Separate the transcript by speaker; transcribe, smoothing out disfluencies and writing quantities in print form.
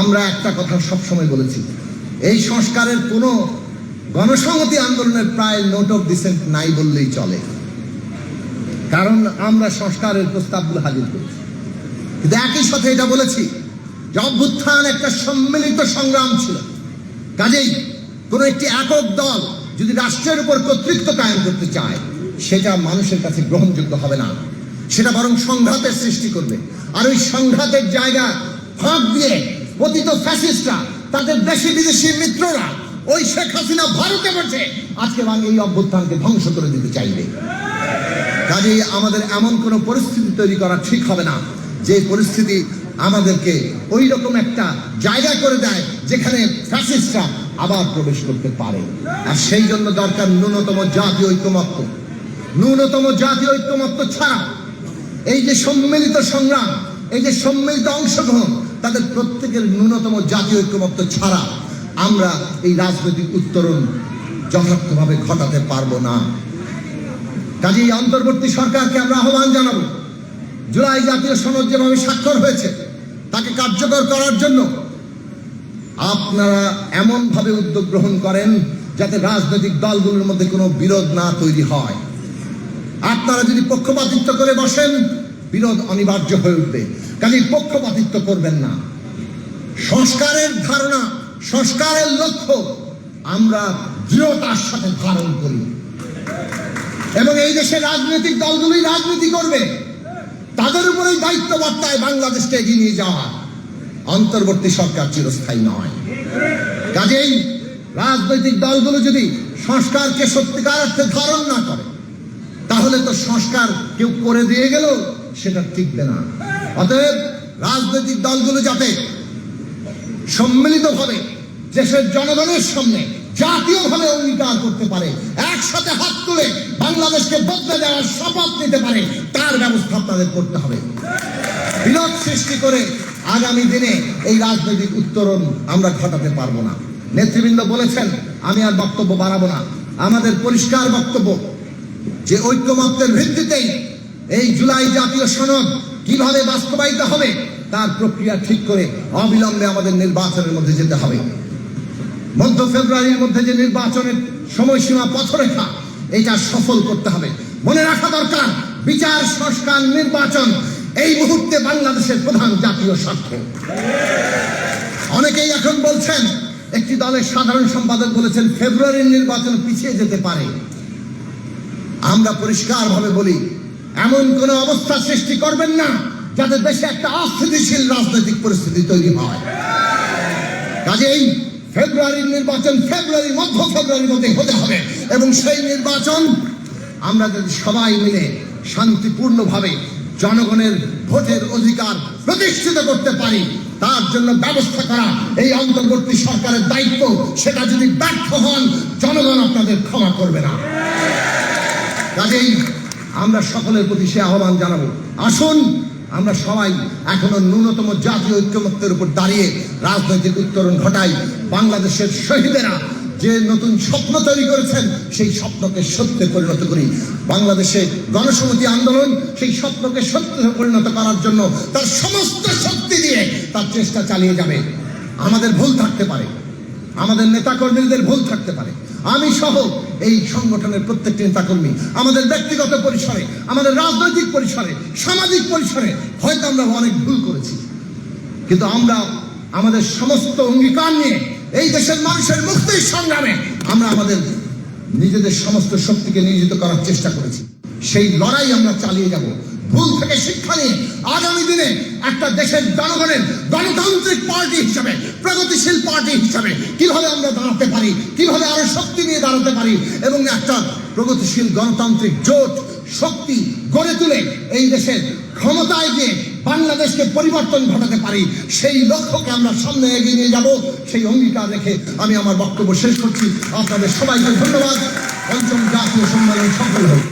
Speaker 1: আমরা একটা কথা সবসময় বলেছি, এই সংস্কারের কোনো গণসংহতি আন্দোলনের প্রায় নোট অফ ডিসেন্ট নাই বললেই চলে, কারণ আমরা সংস্কারের প্রস্তাবগুলো হাজির করেছি। কিন্তু একই সাথে এটা বলেছি যে অভ্যুত্থান একটা সম্মিলিত সংগ্রাম ছিল, কাজেই কোন একটি একক দল যদি রাষ্ট্রের উপর কর্তৃত্ব কায়েম করতে চায় সেটা মানুষের কাছে গ্রহণযোগ্য হবে না, সেটা বরং সংঘাতের সৃষ্টি করবে। আর ওই সংঘাতের জায়গা ফাঁক দিয়ে পতিত ফ্যাসিস্টরা, তাদের দেশি বিদেশি মিত্ররা, ওই শেখ হাসিনা ভারতে বসে আজকে এই অভ্যুত্থানকে ধ্বংস করে দিতে চাইবে। কাজেই আমাদের এমন কোন পরিস্থিতি তৈরি করা ঠিক হবে না যে পরিস্থিতি আমাদেরকে ওই রকম একটা জায়গা করে দেয় যেখানে ফ্যাসিস্টরা আবার প্রবেশ করতে পারে। আর সেই জন্য দরকার ন্যূনতম জাতীয় ঐক্যমত্য। ন্যূনতম জাতীয় ঐক্যমত্য ছাড়া এই যে সম্মিলিত সংগ্রাম, এই যে সম্মিলিত অংশগ্রহণ, তাদের প্রত্যেকের ন্যূনতম জাতীয় ঐক্যমত্য ছাড়া আমরা এই রাজনৈতিক উত্তরণ যথার্থভাবে ঘটাতে পারবো না। কাজেই অন্তর্বর্তী সরকারকে আমরা আহ্বান জানাবো, জুলাই জাতীয় সনদ যেভাবে স্বাক্ষর হয়েছে তাকে কার্যকর করার জন্য আপনারা এমন ভাবে উদ্যোগ গ্রহণ করেন যাতে রাজনৈতিক দলগুলোর মধ্যে কোনো বিরোধ না তৈরি হয়। আপনারা যদি পক্ষপাতিত্ব করে বসেন, বিরোধ অনিবার্য হয়ে উঠবে। কাজেই পক্ষপাতিত্ব করবেন না। সংস্কারের ধারণা, সংস্কারের লক্ষ্য আমরা দৃঢ়তার সাথে ধারণ করি এবং এই দেশের রাজনৈতিক দলগুলোই রাজনীতি করবে, তাদের উপরেই দায়িত্ব বর্তায় বাংলাদেশকে এগিয়ে নিয়ে যাওয়া। অন্তর্বর্তী সরকার চিরস্থায়ী নয়। কাজেই রাজনৈতিক দলগুলো যদি সংস্কারকে সত্যিকার অর্থে ধারণ না করে তাহলে তো সংস্কার কেউ করে দিয়ে গেল সেটা টিকবে না। অতএব রাজনৈতিক দলগুলো যাতে সম্মিলিতভাবে দেশের জনগণের সামনে জাতীয়ভাবে অঙ্গীকার করতে পারে, একসাথে হাত তুলে বাংলাদেশকে বদলে দেওয়ার শপথ নিতে পারে, তার ব্যবস্থা আপনাদের করতে হবে। বিরোধ সৃষ্টি করে আগামী দিনে এই রাজনৈতিক উত্তরণ আমরা ঘটাতে পারবো না। নেতৃবৃন্দ বলেছেন, আমি আর বক্তব্য বাড়াবো না। আমাদের পরিষ্কার বক্তব্য যে ঐক্যমত্যের ভিত্তিতেই এই জুলাই জাতীয় সনদ কিভাবে বাস্তবায়িত হবে তার প্রক্রিয়া ঠিক করে অবিলম্বে আমাদের নির্বাচনের মধ্যে যেতে হবে। মধ্য ফেব্রুয়ারির মধ্যে যে নির্বাচনের সময়সীমা পথরেখা, এটা সফল করতে হবে। মনে রাখা দরকার, বিচার, সংস্কার, নির্বাচন এই মুহূর্তে বাংলাদেশের প্রধান জাতীয় স্বার্থ। অনেকেই এখন বলছেন, একটি দলের সাধারণ সম্পাদক বলেছেন ফেব্রুয়ারির নির্বাচন পিছিয়ে যেতে পারে। আমরা পরিষ্কার ভাবে বলি, এমন কোন অবস্থা সৃষ্টি করবেন না যাতে দেশে একটা অস্থিতিশীল রাজনৈতিক পরিস্থিতি তৈরি হয়। কাজেই ফেব্রুয়ারির নির্বাচন মধ্য ফেব্রুয়ারির মধ্যে হতে হবে এবং সেই নির্বাচন আমরা যদি সবাই মিলে শান্তিপূর্ণভাবে জনগণের ভোটের অধিকার প্রতিষ্ঠিত করতে পারি, তার জন্য ব্যবস্থা করা এই অন্তর্বর্তী সরকারের দায়িত্ব। সেটা যদি ব্যর্থ হন, জনগণ আপনাদের ক্ষমা করবে না। কাজেই আমরা সকলের প্রতি সে আহ্বান জানাবো, আসুন আমরা সবাই এখনো ন্যূনতম জাতীয় ঐক্যমত্যের উপর দাঁড়িয়ে রাজনৈতিক উত্তরণ ঘটাই। বাংলাদেশের শহীদেরা যে নতুন স্বপ্ন তৈরি করেছেন সেই স্বপ্নকে সত্যে পরিণত করি। বাংলাদেশে গণসংহতি আন্দোলন সেই স্বপ্নকে সত্যে পরিণত করার জন্য তার সমস্ত শক্তি দিয়ে তার চেষ্টা চালিয়ে যাবে। আমাদের ভুল থাকতে পারে, আমাদের নেতাকর্মীদের ভুল থাকতে পারে, আমি সহ এই সংগঠনের প্রত্যেকটি নেতাকর্মী আমাদের ব্যক্তিগত পরিসরে, আমাদের রাজনৈতিক পরিসরে, সামাজিক পরিসরে হয়তো আমরা অনেক ভুল করেছি, কিন্তু আমরা আমাদের সমস্ত অঙ্গীকার নিয়ে এই দেশের মানুষের মুক্তির সংগ্রামে আমরা আমাদের নিজেদের সমস্ত শক্তিকে নিয়োজিত করার চেষ্টা করেছি। সেই লড়াই আমরা চালিয়ে যাব। ভুল থেকে শিক্ষা নিয়ে আগামী দিনে একটা দেশের জনগণের গণতান্ত্রিক পার্টি হিসাবে, প্রগতিশীল পার্টি হিসাবে কিভাবে আমরা দাঁড়াতে পারি, কিভাবে আরো শক্তি নিয়ে দাঁড়াতে পারি এবং একটা প্রগতিশীল গণতান্ত্রিক জোট শক্তি গড়ে তুলে এই দেশের ক্ষমতায় গিয়ে বাংলাদেশকে পরিবর্তন ঘটাতে পারি, সেই লক্ষ্যকে আমরা সামনে এগিয়ে নিয়ে যাব। সেই অঙ্গীকার রেখে আমি আমার বক্তব্য শেষ করছি। আপনাদের সবাইকে ধন্যবাদ। পঞ্চম জাতীয় সম্মেলন সফল হোক।